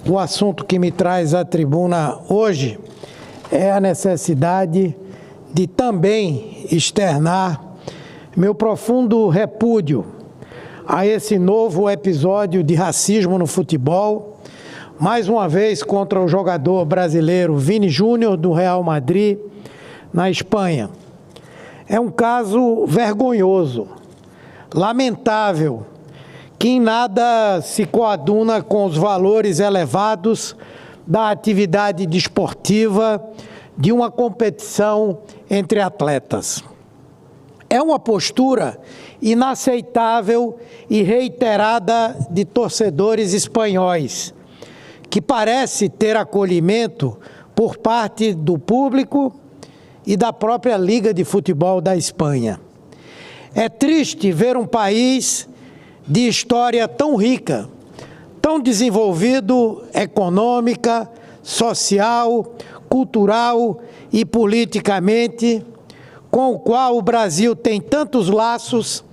O assunto que me traz à tribuna hoje é a necessidade de também externar meu profundo repúdio a esse novo episódio de racismo no futebol, mais uma vez contra o jogador brasileiro Vini Júnior, do Real Madrid, na Espanha. É um caso vergonhoso, lamentável, que em nada se coaduna com os valores elevados da atividade desportiva de uma competição entre atletas. É uma postura inaceitável e reiterada de torcedores espanhóis, que parece ter acolhimento por parte do público e da própria Liga de Futebol da Espanha. É triste ver um país de história tão rica, tão desenvolvido econômica, social, cultural e politicamente, com o qual o Brasil tem tantos laços,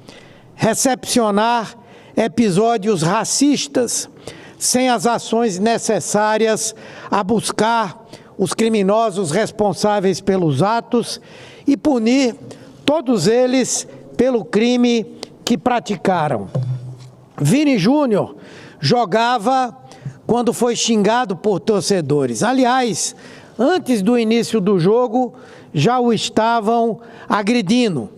recepcionar episódios racistas sem as ações necessárias a buscar os criminosos responsáveis pelos atos e punir todos eles pelo crime que praticaram. Vini Júnior jogava quando foi xingado por torcedores. Aliás, antes do início do jogo, já o estavam agredindo.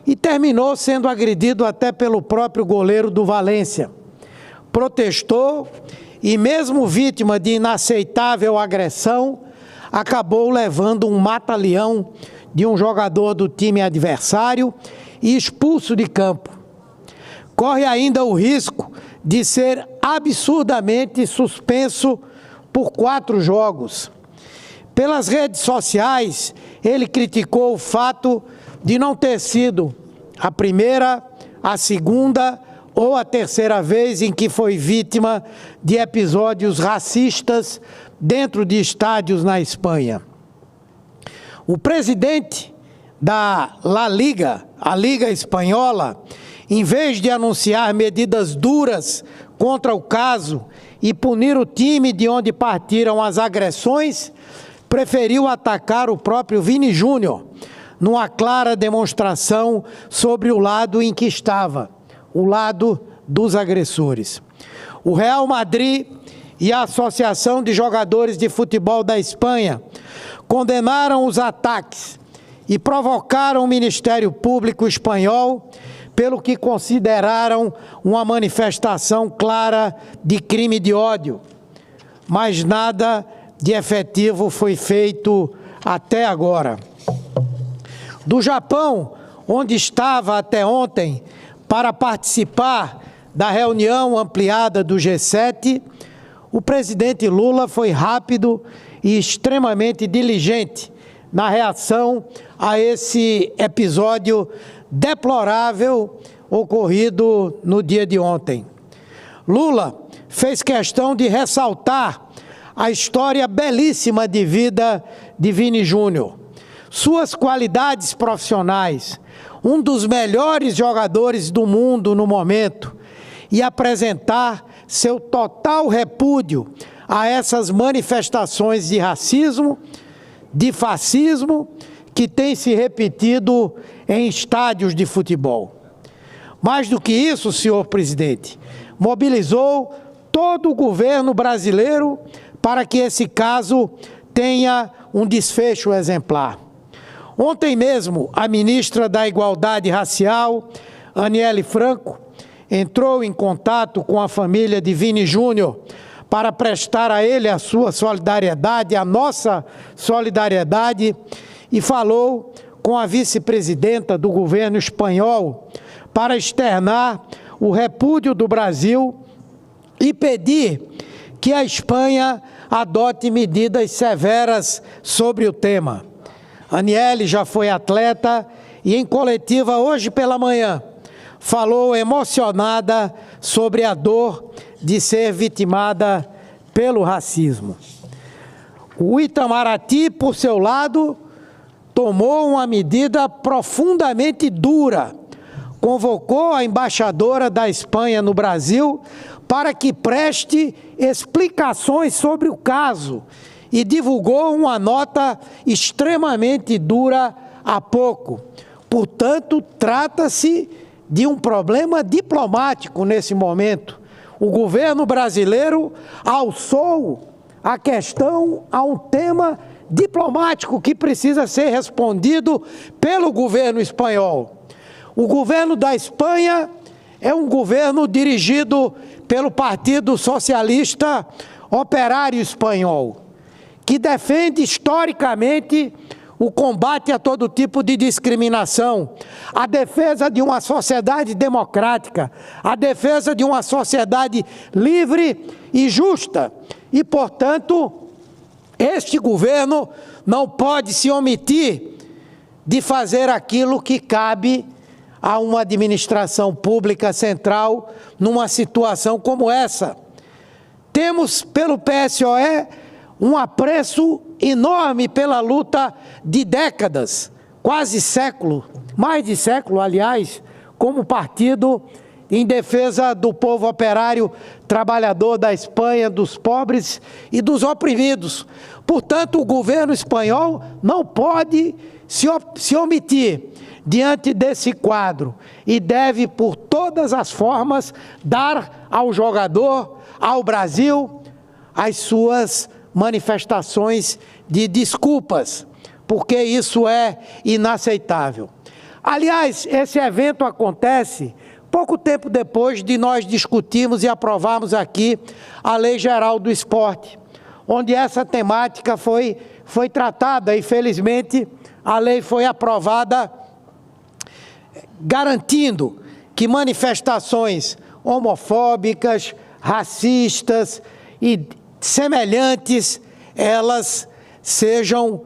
E terminou sendo agredido até pelo próprio goleiro do Valência. Protestou e, mesmo vítima de inaceitável agressão, acabou levando um mata-leão de um jogador do time adversário e expulso de campo. Corre ainda o risco de ser absurdamente suspenso por 4 jogos. Pelas redes sociais, ele criticou o fato de não ter sido a primeira, a segunda ou a terceira vez em que foi vítima de episódios racistas dentro de estádios na Espanha. O presidente da La Liga, a Liga Espanhola, em vez de anunciar medidas duras contra o caso e punir o time de onde partiram as agressões, preferiu atacar o próprio Vini Júnior, numa clara demonstração sobre o lado em que estava, o lado dos agressores. O Real Madrid e a Associação de Jogadores de Futebol da Espanha condenaram os ataques e provocaram o Ministério Público espanhol pelo que consideraram uma manifestação clara de crime de ódio. Mas nada de efetivo foi feito até agora. Do Japão, onde estava até ontem para participar da reunião ampliada do G7, o presidente Lula foi rápido e extremamente diligente na reação a esse episódio deplorável ocorrido no dia de ontem. Lula fez questão de ressaltar a história belíssima de vida de Vini Júnior, suas qualidades profissionais, um dos melhores jogadores do mundo no momento, e apresentar seu total repúdio a essas manifestações de racismo, de fascismo, que têm se repetido em estádios de futebol. Mais do que isso, senhor presidente, mobilizou todo o governo brasileiro para que esse caso tenha um desfecho exemplar. Ontem mesmo, a ministra da Igualdade Racial, Aniele Franco, entrou em contato com a família de Vini Júnior para prestar a ele a sua solidariedade, a nossa solidariedade, e falou com a vice-presidenta do governo espanhol para externar o repúdio do Brasil e pedir que a Espanha adote medidas severas sobre o tema. Aniele já foi atleta e, em coletiva hoje pela manhã, falou emocionada sobre a dor de ser vitimada pelo racismo. O Itamaraty, por seu lado, tomou uma medida profundamente dura. Convocou a embaixadora da Espanha no Brasil para que preste explicações sobre o caso e divulgou uma nota extremamente dura há pouco. Portanto, trata-se de um problema diplomático nesse momento. O governo brasileiro alçou a questão a um tema diplomático que precisa ser respondido pelo governo espanhol. O governo da Espanha é um governo dirigido pelo Partido Socialista Operário Espanhol, que defende historicamente o combate a todo tipo de discriminação, a defesa de uma sociedade democrática, a defesa de uma sociedade livre e justa. E, portanto, este governo não pode se omitir de fazer aquilo que cabe a uma administração pública central numa situação como essa. Temos, pelo PSOE, um apreço enorme pela luta de décadas, quase século, mais de século, aliás, como partido em defesa do povo operário trabalhador da Espanha, dos pobres e dos oprimidos. Portanto, o governo espanhol não pode se omitir diante desse quadro e deve, por todas as formas, dar ao jogador, ao Brasil, as suas manifestações de desculpas, porque isso é inaceitável. Aliás, esse evento acontece pouco tempo depois de nós discutirmos e aprovarmos aqui a Lei Geral do Esporte, onde essa temática foi tratada e, felizmente, a lei foi aprovada garantindo que manifestações homofóbicas, racistas e semelhantes, elas sejam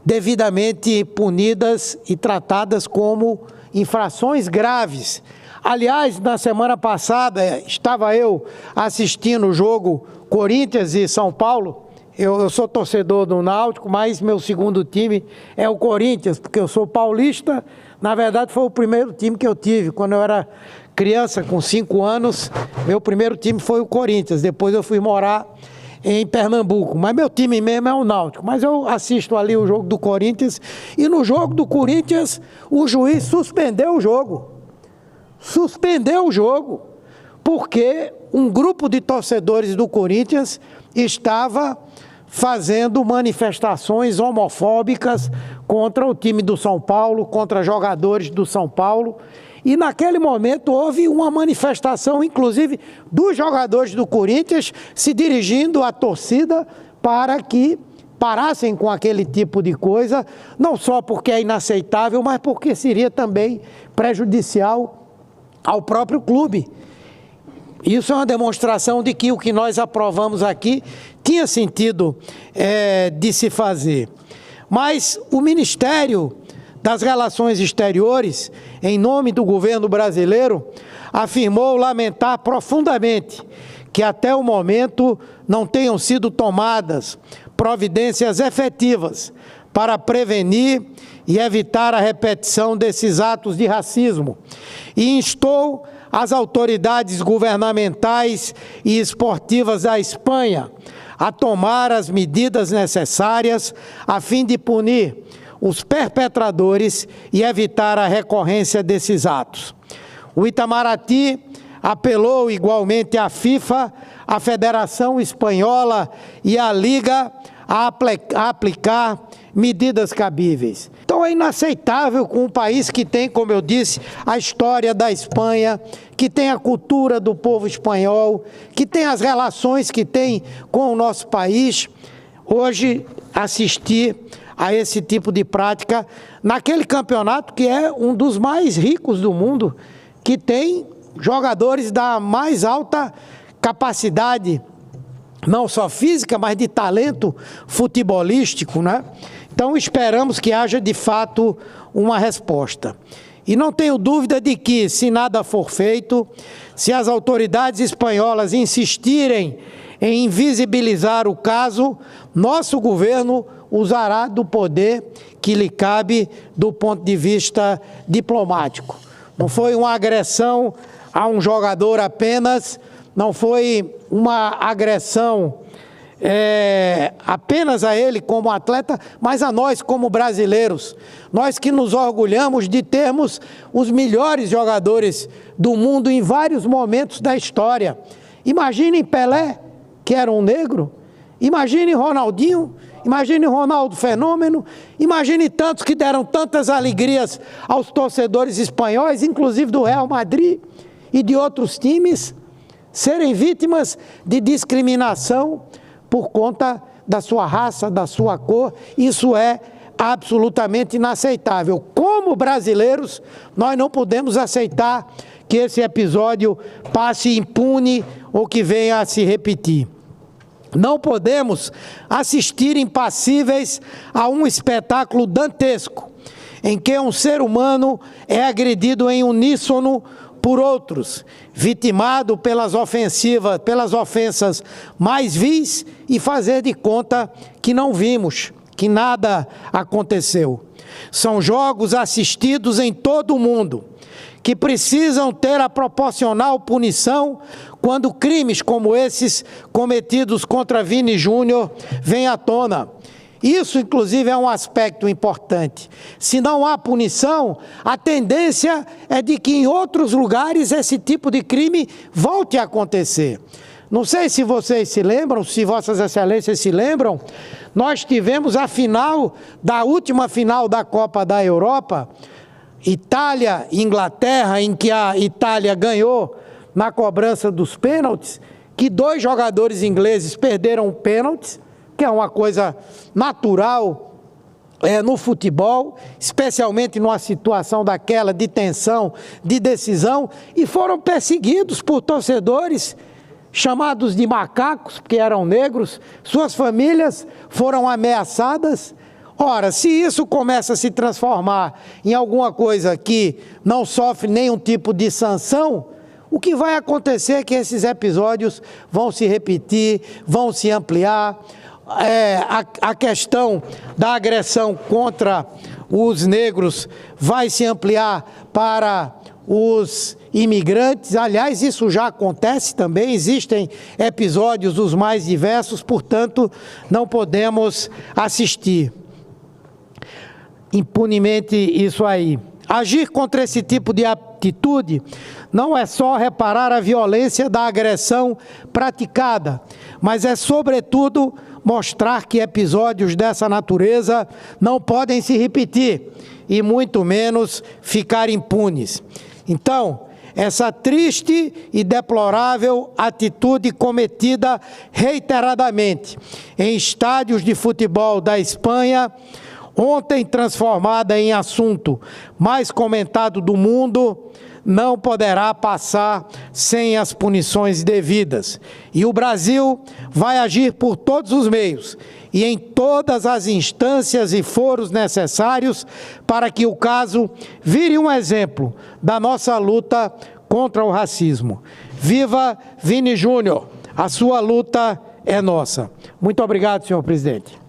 devidamente punidas e tratadas como infrações graves. Aliás, na semana passada, estava eu assistindo o jogo Corinthians e São Paulo. Eu sou torcedor do Náutico, mas meu segundo time é o Corinthians, porque eu sou paulista. Na verdade, foi o primeiro time que eu tive. Quando eu era criança, com 5 anos, meu primeiro time foi o Corinthians. Depois eu fui morar em Pernambuco, mas meu time mesmo é o Náutico. Mas eu assisto ali o jogo do Corinthians, e no jogo do Corinthians, o juiz suspendeu o jogo. Suspendeu o jogo, porque um grupo de torcedores do Corinthians estava fazendo manifestações homofóbicas contra o time do São Paulo, contra jogadores do São Paulo. E naquele momento houve uma manifestação, inclusive, dos jogadores do Corinthians se dirigindo à torcida para que parassem com aquele tipo de coisa, não só porque é inaceitável, mas porque seria também prejudicial ao próprio clube. Isso é uma demonstração de que o que nós aprovamos aqui tinha sentido de se fazer. Mas o Ministério das Relações Exteriores, em nome do governo brasileiro, afirmou lamentar profundamente que até o momento não tenham sido tomadas providências efetivas para prevenir e evitar a repetição desses atos de racismo, e instou as autoridades governamentais e esportivas da Espanha a tomar as medidas necessárias a fim de punir os perpetradores e evitar a recorrência desses atos. O Itamaraty apelou igualmente à FIFA, à Federação Espanhola e à Liga a aplicar medidas cabíveis. Então é inaceitável com um país que tem, como eu disse, a história da Espanha, que tem a cultura do povo espanhol, que tem as relações que tem com o nosso país, hoje assistir a esse tipo de prática naquele campeonato que é um dos mais ricos do mundo, que tem jogadores da mais alta capacidade, não só física, mas de talento futebolístico, né? Então esperamos que haja de fato uma resposta. E não tenho dúvida de que, se nada for feito, se as autoridades espanholas insistirem em invisibilizar o caso, nosso governo usará do poder que lhe cabe do ponto de vista diplomático. Não foi uma agressão a um jogador apenas, não foi uma agressão apenas a ele como atleta, mas a nós como brasileiros. Nós que nos orgulhamos de termos os melhores jogadores do mundo em vários momentos da história. Imagine Pelé, que era um negro. Imagine Ronaldinho. Imagine Ronaldo Fenômeno. Imagine tantos que deram tantas alegrias aos torcedores espanhóis, inclusive do Real Madrid e de outros times, serem vítimas de discriminação por conta da sua raça, da sua cor. Isso é absolutamente inaceitável. Como brasileiros, nós não podemos aceitar que esse episódio passe impune ou que venha a se repetir. Não podemos assistir impassíveis a um espetáculo dantesco, em que um ser humano é agredido em uníssono por outros, vitimado pelas ofensas mais vis e fazer de conta que não vimos, que nada aconteceu. São jogos assistidos em todo o mundo, que precisam ter a proporcional punição quando crimes como esses cometidos contra Vini Júnior vêm à tona. Isso, inclusive, é um aspecto importante. Se não há punição, a tendência é de que em outros lugares esse tipo de crime volte a acontecer. Não sei se vocês se lembram, se Vossas Excelências se lembram, nós tivemos a final, da última final da Copa da Europa, Itália e Inglaterra, em que a Itália ganhou na cobrança dos pênaltis, que 2 jogadores ingleses perderam pênaltis, que é uma coisa natural no futebol, especialmente numa situação daquela de tensão, de decisão, e foram perseguidos por torcedores chamados de macacos, porque eram negros, suas famílias foram ameaçadas. Ora, se isso começa a se transformar em alguma coisa que não sofre nenhum tipo de sanção, o que vai acontecer é que esses episódios vão se repetir, vão se ampliar. A questão da agressão contra os negros vai se ampliar para os imigrantes. Aliás, isso já acontece também, existem episódios dos mais diversos, portanto, não podemos assistir impunemente isso aí. Agir contra esse tipo de atitude não é só reparar a violência da agressão praticada, mas é, sobretudo, mostrar que episódios dessa natureza não podem se repetir e muito menos ficar impunes. Então, essa triste e deplorável atitude cometida reiteradamente em estádios de futebol da Espanha, ontem transformada em assunto mais comentado do mundo, não poderá passar sem as punições devidas. E o Brasil vai agir por todos os meios e em todas as instâncias e foros necessários para que o caso vire um exemplo da nossa luta contra o racismo. Viva Vini Júnior! A sua luta é nossa. Muito obrigado, senhor presidente.